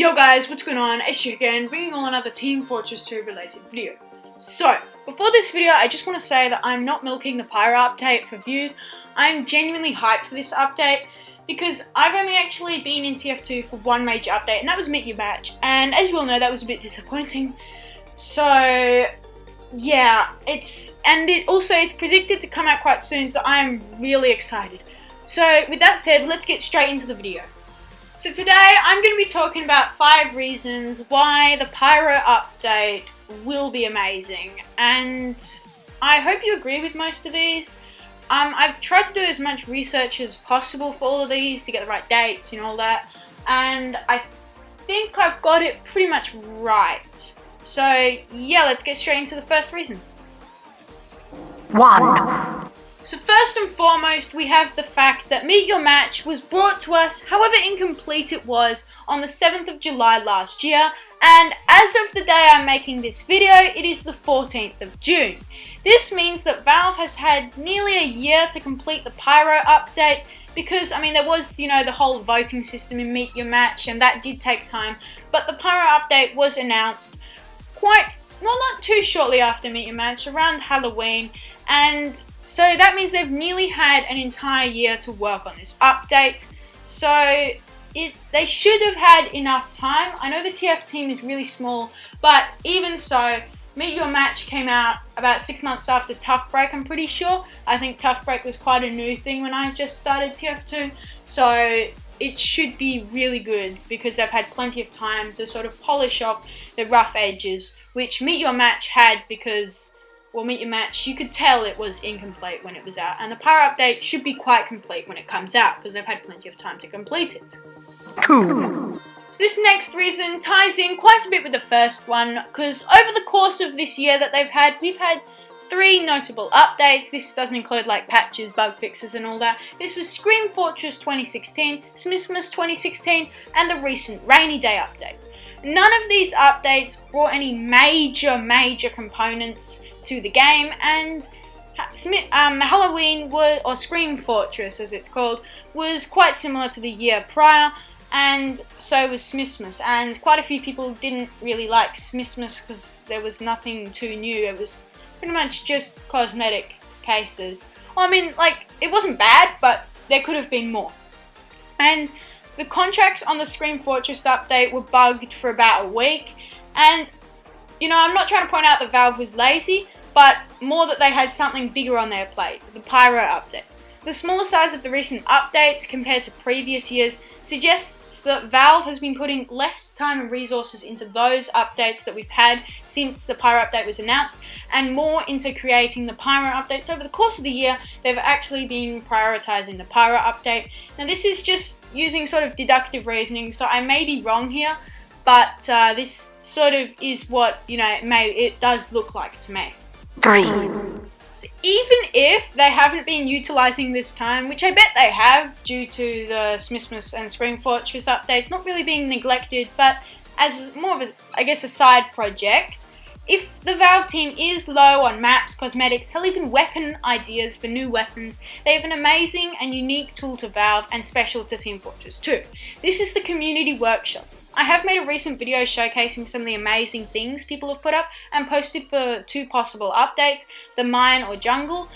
Yo guys, what's going on? It's you again, bringing on another Team Fortress 2 related video. So, before this video, I just want to say that I'm not milking the Pyro update for views. I'm genuinely hyped for this update because I've only actually been in TF2 for one major update, and that was Meet Your Match. And as you all know, that was a bit disappointing. So, yeah, it's predicted to come out quite soon, so I'm really excited. So, with that said, let's get straight into the video. So today I'm going to be talking about 5 reasons why the Pyro update will be amazing, and I hope you agree with most of these. I've tried to do as much research as possible for all of these to get the right dates and all that, and I think I've got it pretty much right. So yeah, let's get straight into the first reason. 1. So first and foremost, we have the fact that Meet Your Match was brought to us, however incomplete it was, on the 7th of July last year, and as of the day I'm making this video, it is the 14th of June. This means that Valve has had nearly a year to complete the Pyro update, because, there was, the whole voting system in Meet Your Match, and that did take time, but the Pyro update was announced not too shortly after Meet Your Match, around Halloween, and so that means they've nearly had an entire year to work on this update. So they should have had enough time. I know the TF team is really small, but even so, Meet Your Match came out about 6 months after Tough Break, I'm pretty sure. I think Tough Break was quite a new thing when I just started TF2. So it should be really good because they've had plenty of time to sort of polish off the rough edges, which Meet Your Match had because, well, Meet Your Match, you could tell it was incomplete when it was out, and the Pyro update should be quite complete when it comes out, because they've had plenty of time to complete it. 2. So this next reason ties in quite a bit with the first one, because over the course of this year that we've had 3 notable updates. This doesn't include like patches, bug fixes and all that. This was Scream Fortress 2016, Smissmas 2016, and the recent Rainy Day update. None of these updates brought any major components to the game, and Halloween or Scream Fortress as it's called was quite similar to the year prior, and so was Smissmas, and quite a few people didn't really like Smissmas because there was nothing too new. It was pretty much just cosmetic cases. It wasn't bad, but there could have been more. And the contracts on the Scream Fortress update were bugged for about a week, and I'm not trying to point out that Valve was lazy, but more that they had something bigger on their plate, the Pyro update. The smaller size of the recent updates compared to previous years suggests that Valve has been putting less time and resources into those updates that we've had since the Pyro update was announced, and more into creating the Pyro updates. Over the course of the year, they've actually been prioritizing the Pyro update. Now this is just using sort of deductive reasoning, so I may be wrong here, but this sort of is what, it does look like to me. 3. So even if they haven't been utilising this time, which I bet they have due to the Smissmas and Scream Fortress updates not really being neglected, but as more of a side project, if the Valve team is low on maps, cosmetics, hell even weapon ideas for new weapons, they have an amazing and unique tool to Valve and special to Team Fortress 2. This is the Community Workshop. I have made a recent video showcasing some of the amazing things people have put up and posted for 2 possible updates, the Mine or Jungle,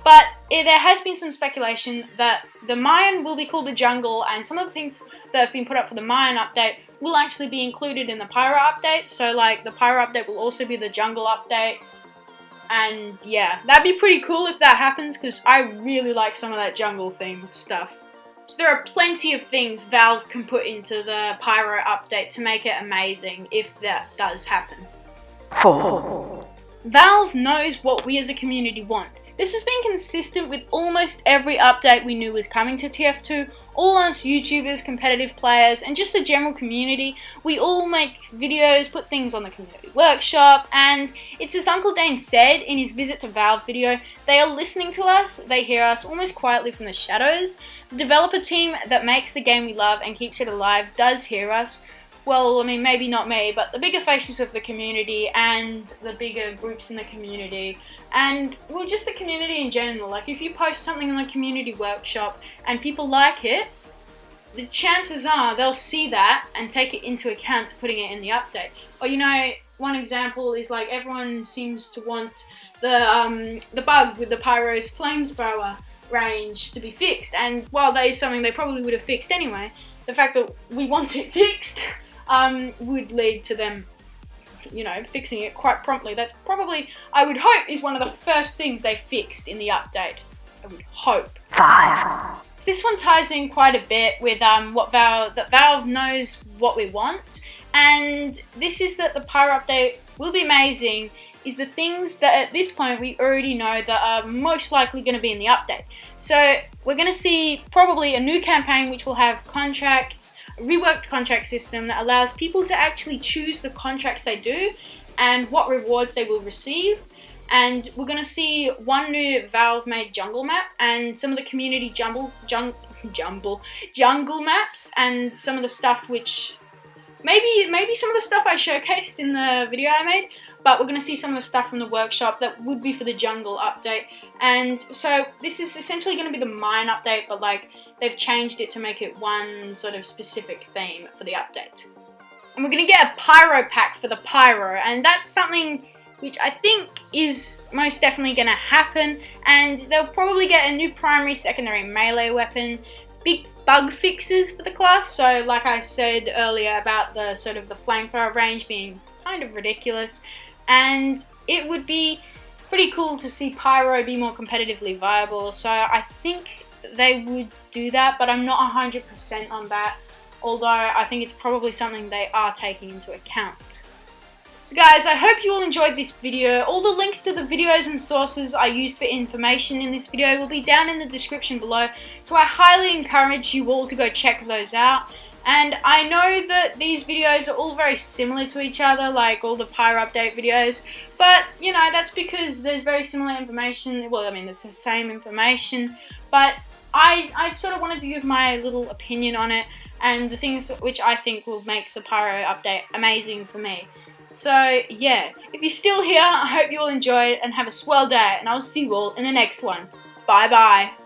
but there has been some speculation that the Mine will be called the Jungle, and some of the things that have been put up for the Mine update will actually be included in the Pyro update, so the Pyro update will also be the Jungle update, and yeah, that'd be pretty cool if that happens, because I really like some of that jungle themed stuff. So there are plenty of things Valve can put into the Pyro update to make it amazing if that does happen. 4. Valve knows what we as a community want. This has been consistent with almost every update we knew was coming to TF2. All us YouTubers, competitive players, and just the general community, we all make videos, put things on the Community Workshop, and it's as Uncle Dane said in his Visit to Valve video, they are listening to us, they hear us almost quietly from the shadows. The developer team that makes the game we love and keeps it alive does hear us. Well, maybe not me, but the bigger faces of the community and the bigger groups in the community and, well, just the community in general. If you post something on the Community Workshop and people like it, the chances are they'll see that and take it into account to putting it in the update. Or, you know, one example is like everyone seems to want the bug with the Pyro's flamethrower range to be fixed, and while that is something they probably would have fixed anyway, the fact that we want it fixed would lead to them, you know, fixing it quite promptly. That's probably, I would hope, is one of the first things they fixed in the update. I would hope. 5, This one ties in quite a bit with Valve knows what we want, and this is that the Pyro update will be amazing, is the things that at this point we already know that are most likely going to be in the update. So we're going to see probably a new campaign which will have contracts, a reworked contract system that allows people to actually choose the contracts they do and what rewards they will receive. And we're going to see one new Valve-made jungle map and some of the community jungle maps and some of the stuff which maybe some of the stuff I showcased in the video I made, but we're going to see some of the stuff from the workshop that would be for the jungle update. And so this is essentially going to be the mine update, but like they've changed it to make it one sort of specific theme for the update. And we're going to get a pyro pack for the pyro, and that's something which I think is most definitely going to happen, and they'll probably get a new primary, secondary, melee weapon, big bug fixes for the class. So like I said earlier about the sort of the flamethrower range being kind of ridiculous, and it would be pretty cool to see Pyro be more competitively viable. So I think they would do that, but I'm not 100% on that, although I think it's probably something they are taking into account. So guys, I hope you all enjoyed this video. All the links to the videos and sources I used for information in this video will be down in the description below, so I highly encourage you all to go check those out. And I know that these videos are all very similar to each other, like all the Pyro update videos, but you know, that's because there's very similar information. Well, I mean, it's the same information, but I sort of wanted to give my little opinion on it and the things which I think will make the Pyro update amazing for me. So yeah, if you're still here, I hope you all enjoyed and have a swell day, and I'll see you all in the next one. Bye bye.